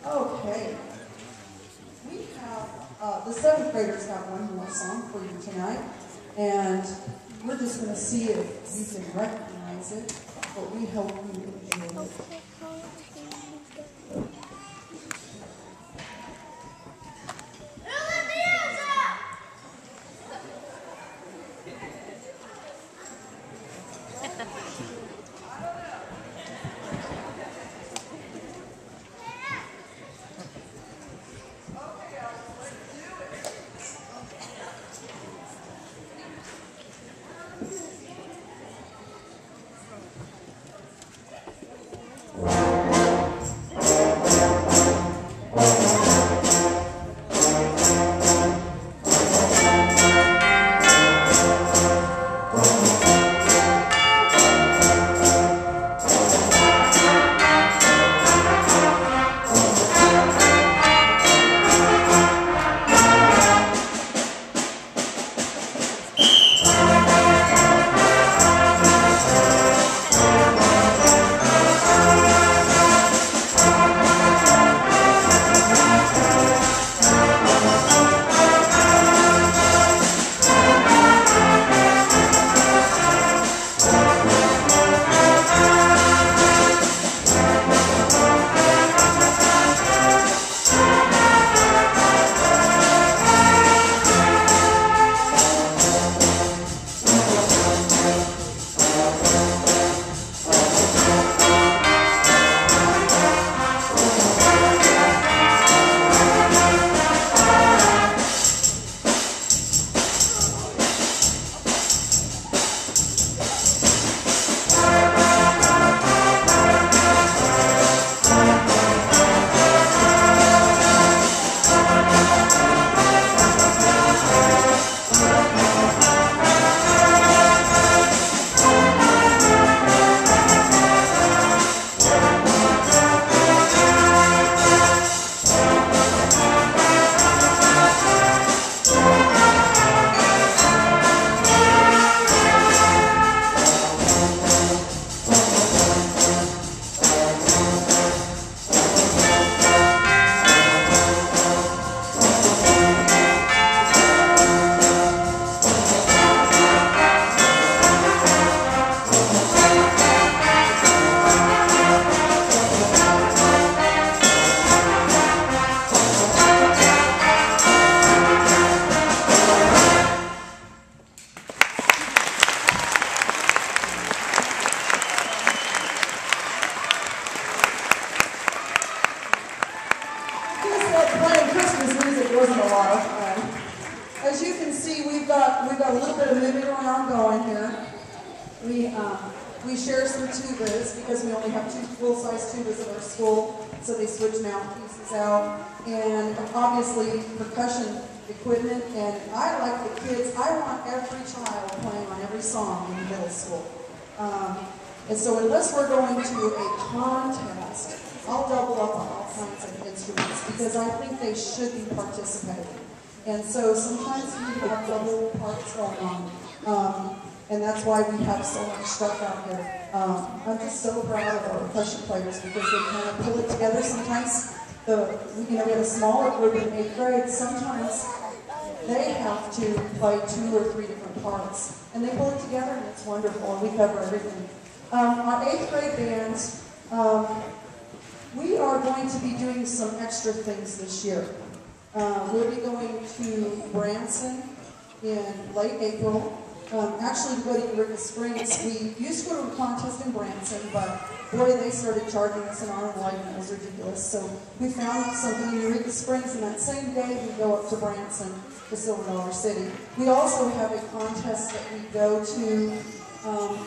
Okay. We have, the seventh graders have one more song for you tonight. And we're just going to see if you can recognize it, but we hope you enjoy it. Playing Christmas music wasn't a lot of fun. As you can see, we've got a little bit of moving around going here. We share some tubas because we only have 2 full-size tubas at our school, so they switch mouthpieces out. And obviously percussion equipment. And I like the kids. I want every child playing on every song in middle school. And so unless we're going to a contest, I'll double up on all kinds of instruments because I think they should be participating. And so sometimes we have double parts going on. And that's why we have so much stuff out here. I'm just so proud of our percussion players because they kind of pull it together. Sometimes we have a smaller group in 8th grade. Sometimes they have to play 2 or 3 different parts. And they pull it together and it's wonderful and we cover everything. Our 8th grade bands, we are going to be doing some extra things this year. We'll be going to Branson in late April. Actually, we go to Eureka Springs. We used to go to a contest in Branson, but boy, they started charging us an arm and a leg, and it was ridiculous. So we found something in Eureka Springs, and that same day we go up to Branson, to Silver Dollar City. We also have a contest that we go to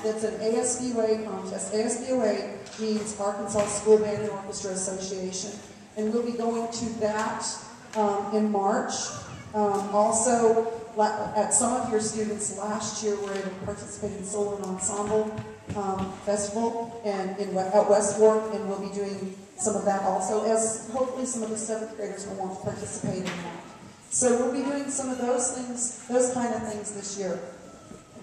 that's an ASBOA contest. ASBOA means Arkansas School Band and Orchestra Association, and we'll be going to that in March. Also, at some of your students last year were able to participate in Solo and Ensemble Festival and at West Fork, and we'll be doing some of that also, as hopefully some of the 7th graders will want to participate in that. So we'll be doing some of those things, those kind of things this year.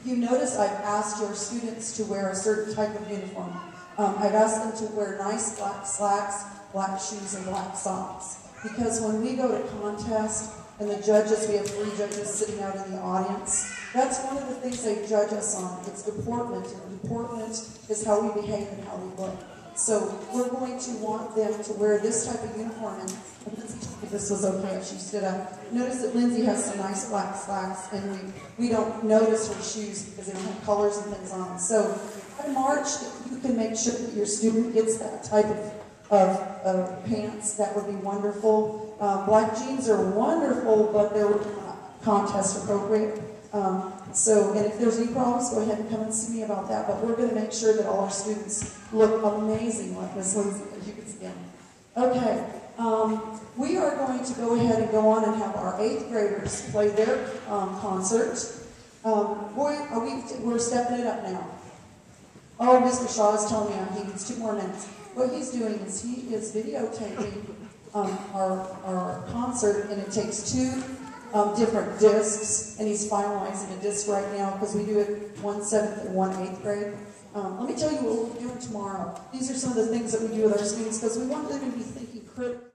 If you notice, I've asked your students to wear a certain type of uniform. I've asked them to wear nice black slacks, black shoes, and black socks. Because when we go to contest, and the judges, we have 3 judges sitting out in the audience, that's one of the things they judge us on. It's deportment, and deportment is how we behave and how we look. So we're going to want them to wear this type of uniform, and Lindsay told me this was okay if she stood up. Notice that Lindsay has some nice black slacks, and we don't notice her shoes because they don't have colors and things on them. So by March, if you can make sure that your student gets that type of pants, that would be wonderful. Black jeans are wonderful, but they're not contest appropriate. And if there's any problems, go ahead and come and see me about that. But we're going to make sure that all our students look amazing like Miss Lindsay, as you can see. Okay, we are going to go ahead and go on and have our 8th graders play their concert. We're stepping it up now. Oh, Mr. Shaw is telling me he needs 2 more minutes. What he's doing is he is videotaping our concert, and it takes 2 different discs, and he's finalizing a disc right now because we do it 1 7th and 1 8th grade. Let me tell you what we're doing tomorrow. These are some of the things that we do with our students because we want them to be thinking critically.